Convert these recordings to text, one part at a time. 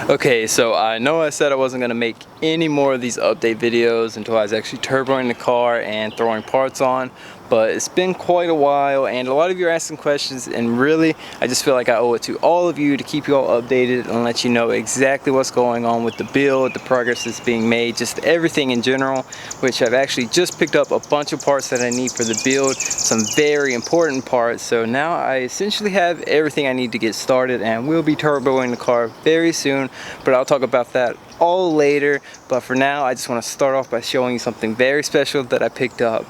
Okay, so I know I said I wasn't going to make any more of these update videos until I was actually turboing the car and throwing parts on, but it's been quite a while and a lot of you are asking questions, and really I just feel like I owe it to all of you to keep you all updated and let you know exactly what's going on with the build, the progress that's being made, just everything in general, which I've actually just picked up a bunch of parts that I need for the build, some very important parts. So now I essentially have everything I need to get started and we'll be turboing the car very soon, but I'll talk about that all later. But for now I just want to start off by showing you something very special that I picked up.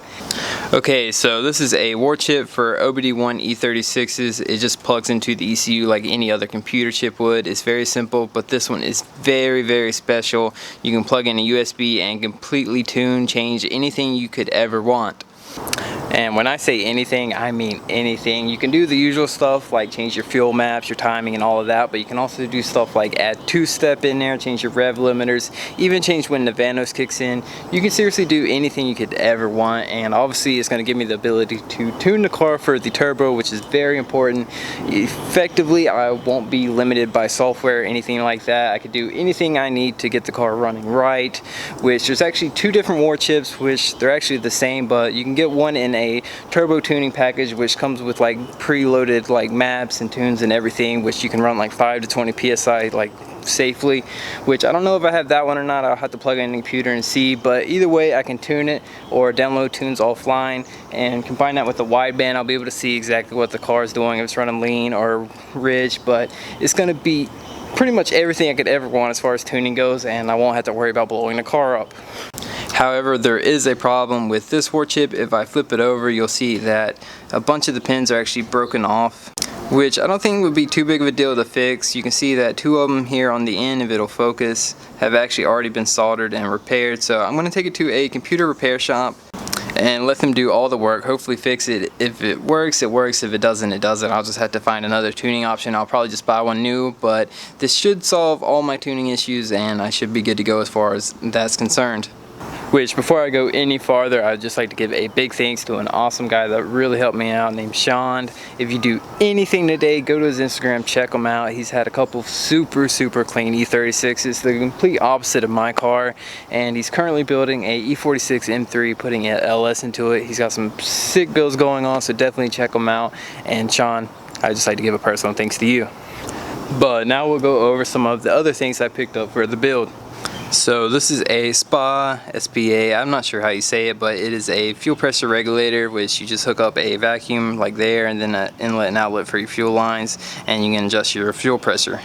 Okay, so this is a war chip for OBD1 E36s. It just plugs into the ECU like any other computer chip would. It's very simple, but this one is very special. You can plug in a USB and completely tune, change anything you could ever want. And when I say anything, I mean anything. You can do the usual stuff like change your fuel maps, your timing and all of that, but you can also do stuff like add two-step in there, change your rev limiters, even change when the Vanos kicks in. You can seriously do anything you could ever want, and obviously it's going to give me the ability to tune the car for the turbo, which is very important. Effectively, I won't be limited by software or anything like that. I could do anything I need to get the car running right, which there's actually two different war chips, which they're actually the same, but you can get one in a turbo tuning package which comes with like preloaded like maps and tunes and everything, which you can run like 5 to 20 psi like safely, which I don't know if I have that one or not. I'll have to plug in the computer and see, but either way I can tune it or download tunes offline and combine that with the wideband. I'll be able to see exactly what the car is doing, if it's running lean or ridge, but it's going to be pretty much everything I could ever want as far as tuning goes, and I won't have to worry about blowing the car up. However, there is a problem with this war chip. If I flip it over, you'll see that a bunch of the pins are actually broken off, which I don't think would be too big of a deal to fix. You can see that two of them here on the end, if it'll focus, have actually already been soldered and repaired. So I'm going to take it to a computer repair shop and let them do all the work, hopefully fix it. If it works, it works. If it doesn't, it doesn't. I'll just have to find another tuning option. I'll probably just buy one new, but this should solve all my tuning issues and I should be good to go as far as that's concerned. Which, before I go any farther, I'd just like to give a big thanks to an awesome guy that really helped me out named Sean. If you do anything today, go to his Instagram, check him out. He's had a couple super clean E36s, the complete opposite of my car, and he's currently building a E46 M3, putting an LS into it. He's got some sick builds going on, so definitely check him out. And Sean, I'd just like to give a personal thanks to you. But now we'll go over some of the other things I picked up for the build. So this is a SPA, I'm not sure how you say it, but it is a fuel pressure regulator, which you just hook up a vacuum like there and then an inlet and outlet for your fuel lines, and you can adjust your fuel pressure,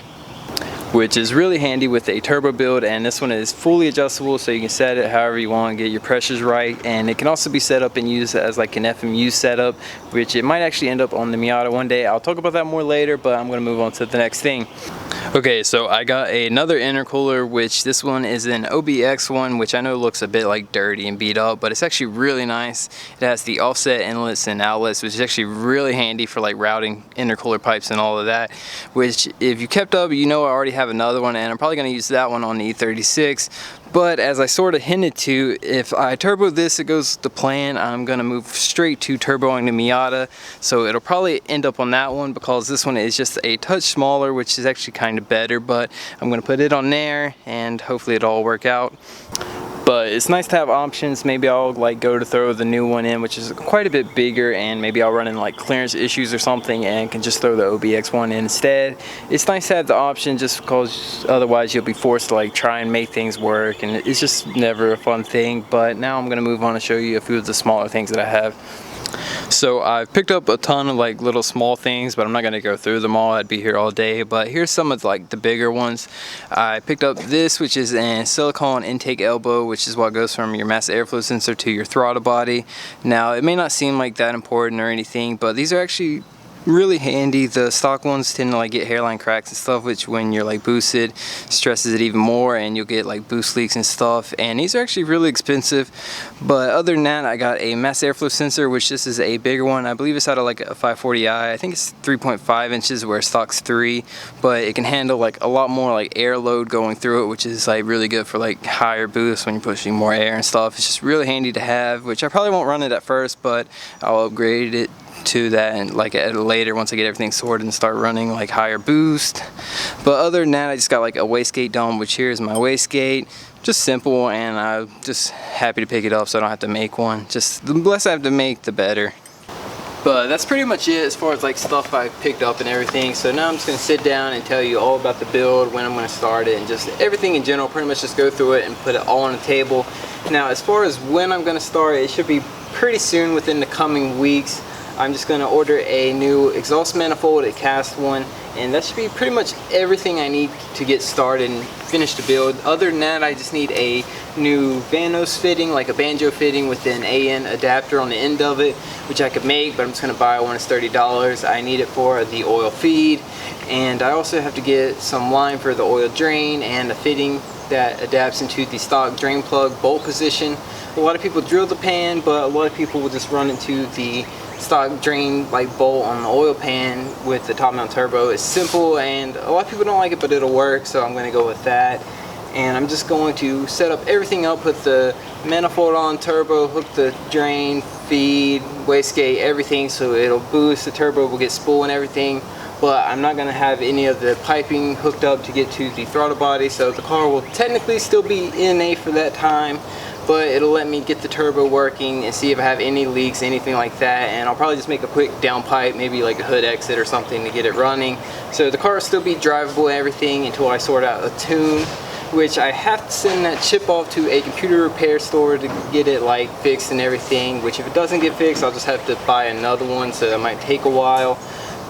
which is really handy with a turbo build. And this one is fully adjustable, so you can set it however you want and get your pressures right. And it can also be set up and used as like an FMU setup, which it might actually end up on the Miata one day. I'll talk about that more later, but I'm going to move on to the next thing. Okay, so I got another intercooler, which this one is an OBX one, which I know looks a bit like dirty and beat up, but it's actually really nice. It has the offset inlets and outlets, which is actually really handy for like routing intercooler pipes and all of that, which if you kept up, you know I already have another one, and I'm probably going to use that one on the E36. But as I sort of hinted to, if I turbo this, it goes to plan, I'm going to move straight to turboing the Miata. So it'll probably end up on that one because this one is just a touch smaller, which is actually kind of better. But I'm going to put it on there and hopefully it'll all work out. But it's nice to have options. Maybe I'll like go to throw the new one in, which is quite a bit bigger, and maybe I'll run in like clearance issues or something and can just throw the OBX one in instead. It's nice to have the option just because otherwise you'll be forced to like try and make things work, and it's just never a fun thing. But now I'm gonna move on and show you a few of the smaller things that I have. So I've picked up a ton of like little small things, but I'm not going to go through them all. I'd be here all day. But here's some of like the bigger ones. I picked up this, which is a silicone intake elbow, which is what goes from your mass airflow sensor to your throttle body. Now it may not seem like that important or anything, but these are actually really handy. The stock ones tend to like get hairline cracks and stuff, which when you're like boosted stresses it even more, and you'll get like boost leaks and stuff. And these are actually really expensive. But other than that, I got a mass airflow sensor, which this is a bigger one. I believe it's out of like a 540i. I think it's 3.5 inches where stock's 3, but it can handle like a lot more like air load going through it, which is like really good for like higher boosts when you're pushing more air and stuff. It's just really handy to have, which I probably won't run it at first, but I'll upgrade it to that and like later once I get everything sorted and start running like higher boost. But other than that, I just got like a wastegate dome, which here is my wastegate. Just simple, and I'm just happy to pick it up so I don't have to make one. Just the less I have to make, the better. But that's pretty much it as far as like stuff I picked up and everything. So now I'm just going to sit down and tell you all about the build, when I'm going to start it, and just everything in general. Pretty much just go through it and put it all on the table. Now as far as when I'm going to start, it should be pretty soon, within the coming weeks. I'm just going to order a new exhaust manifold, a cast one, and that should be pretty much everything I need to get started and finish the build. Other than that, I just need a new Vanos fitting, like a banjo fitting with an AN adapter on the end of it, which I could make, but I'm just going to buy one. It's $30. I need it for the oil feed, and I also have to get some line for the oil drain and a fitting that adapts into the stock drain plug bolt position. A lot of people drill the pan, but a lot of people will just run into the stock drain like bolt on the oil pan with the top mount turbo. It's simple, and a lot of people don't like it, but it'll work, so I'm going to go with that. And I'm just going to set up everything up, put the manifold on turbo, hook the drain, feed, wastegate, everything, so it'll boost, the turbo will get spool and everything. But I'm not going to have any of the piping hooked up to get to the throttle body, so the car will technically still be NA for that time, but it'll let me get the turbo working and see if I have any leaks, anything like that. And I'll probably just make a quick downpipe, maybe like a hood exit or something, to get it running. So the car will still be drivable and everything until I sort out a tune, which I have to send that chip off to a computer repair store to get it like fixed and everything, which if it doesn't get fixed, I'll just have to buy another one, so that might take a while.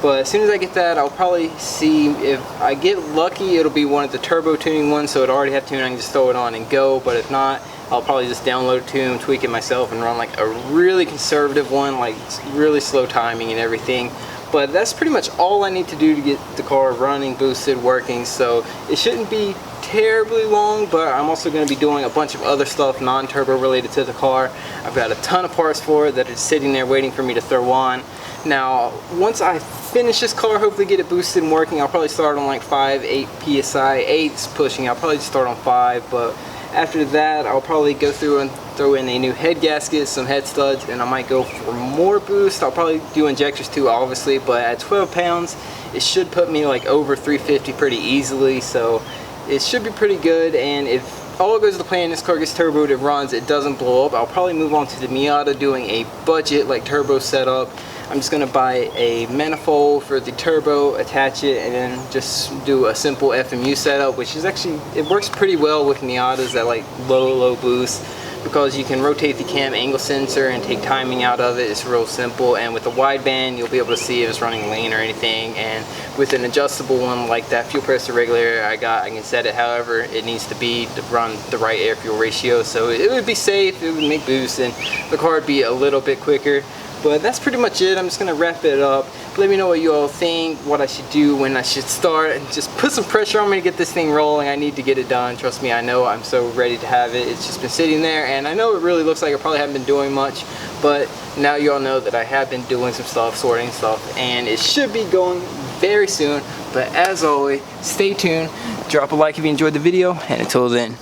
But as soon as I get that, I'll probably see if I get lucky, it'll be one of the turbo tuning ones, so it already have tune, I can just throw it on and go. But if not, I'll probably just download a tune, tweak it myself, and run like a really conservative one, like really slow timing and everything. But that's pretty much all I need to do to get the car running, boosted, working. So it shouldn't be terribly long, but I'm also going to be doing a bunch of other stuff non-turbo related to the car. I've got a ton of parts for it that are sitting there waiting for me to throw on. Now, once I finish this car, hopefully get it boosted and working, I'll probably start on like 8 PSI. 8's pushing, I'll probably just start on 5, but after that, I'll probably go through and throw in a new head gasket, some head studs, and I might go for more boost. I'll probably do injectors too, obviously, but at 12 pounds, it should put me like over 350 pretty easily, so it should be pretty good. And if all goes to plan, this car gets turboed, it runs, it doesn't blow up, I'll probably move on to the Miata, doing a budget like turbo setup. I'm just going to buy a manifold for the turbo, attach it, and then just do a simple FMU setup, which is actually, it works pretty well with Miatas that like low boost, because you can rotate the cam angle sensor and take timing out of it. It's real simple, and with the wideband you'll be able to see if it's running lean or anything. And with an adjustable one like that fuel pressure regulator I can set it however it needs to be to run the right air fuel ratio, so it would be safe, it would make boost, and the car would be a little bit quicker. But that's pretty much it. I'm just going to wrap it up. Let me know what you all think, what I should do, when I should start, and just put some pressure on me to get this thing rolling. I need to get it done. Trust me, I know. I'm so ready to have it. It's just been sitting there, and I know it really looks like I probably haven't been doing much, but now you all know that I have been doing some stuff, sorting stuff, and it should be going very soon. But as always, stay tuned. Drop a like if you enjoyed the video, and until then,